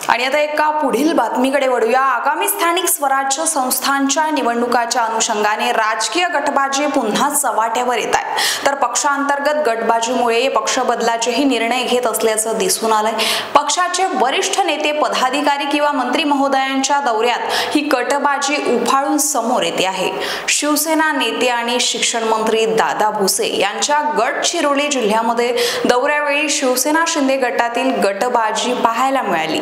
आणि आता एका पुढील बातमीकडे वळूया। आगामी स्थानिक स्वराज्य संस्थांच्या निवडणुकाच्या अनुषंगाने राजकीय गटबाजी पुन्हा चव्हाट्यावर येत आहे। तर पक्षांतर्गत गटबाजीमुळे पक्ष बदलाचेही निर्णय घेत असल्याचं दिसून आलंय। पक्षाचे वरिष्ठ नेते, पदाधिकारी किंवा मंत्री महोदयांच्या दौऱ्यात ही गटबाजी उफाळून समोर येते आहे। शिवसेना नेते आणि शिक्षण मंत्री दादा भुसे यांच्या गडचिरोली जिल्ह्यामध्ये दौऱ्यावेळी शिवसेना शिंदे गटातील गटबाजी पाहायला मिळाली।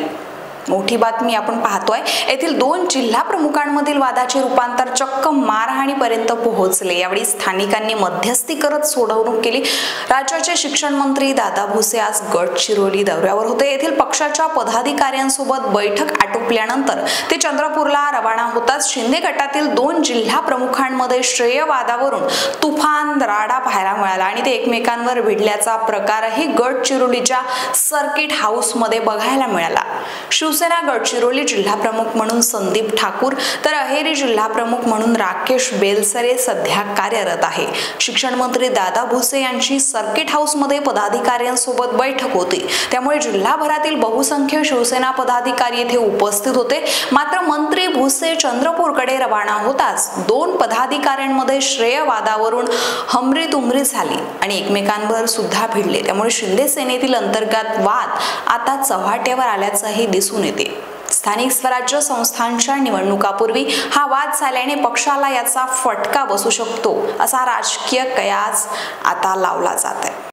मोठी बातमी आपण पाहतोय। येथील 2 जिल्हा प्रमुखांमधील वादाचे रूपांतर चक्क मारहाणीपर्यंत पोहोचले। यावेळी स्थानिकांनी मध्यस्थी करत सोडवणूक केली। राज्याचे शिक्षण मंत्री दादा भुसे आज गडचिरोली दौऱ्यावर होते। येथील पक्षाच्या पदाधिकाऱ्यांसोबत बैठक आटोपल्यानंतर ते चंद्रपूरला रवाना होताच शिंदे गटातील 2 जिल्हा प्रमुखांमध्ये श्रेय वादावरून तुफान राडा पाहायला मिळाला आणि ते एकमेकांवर भिडल्याचा प्रकारही गडचिरोलीच्या सर्किट हाऊसमध्ये बघायला मिळाला। शिवसेना गडचिरोली जिल्हा प्रमुख म्हणून संदीप ठाकूर तर अहेरी जिल्हा प्रमुख म्हणून राकेश बेलसरे सध्या कार्यरत आहे। शिक्षण मंत्री दादा भुसे यांची सर्किट हाऊसमध्ये पदाधिकाऱ्यांसोबत बैठक होती, त्यामुळे जिल्हाभरातील बहुसंख्य शिवसेना पदाधिकारी येथे उपस्थित होते। मात्र मंत्री भुसे चंद्रपूरकडे रवाना होताच 2 पदाधिकाऱ्यांमध्ये श्रेय वादावरून हमरी-तुमरी झाली आणि एकमेकांवर सुद्धा भिडले। त्यामुळे शिंदे सेनेतील अंतर्गत वाद आता चव्हाट्यावर आल्याचंही दिसून येते। स्थानिक स्वराज्य संस्थांच्या निवडणुकापूर्वी हा वाद झाल्याने पक्षाला याचा फटका बसू शकतो, असा राजकीय कयास आता लावला जात आहे।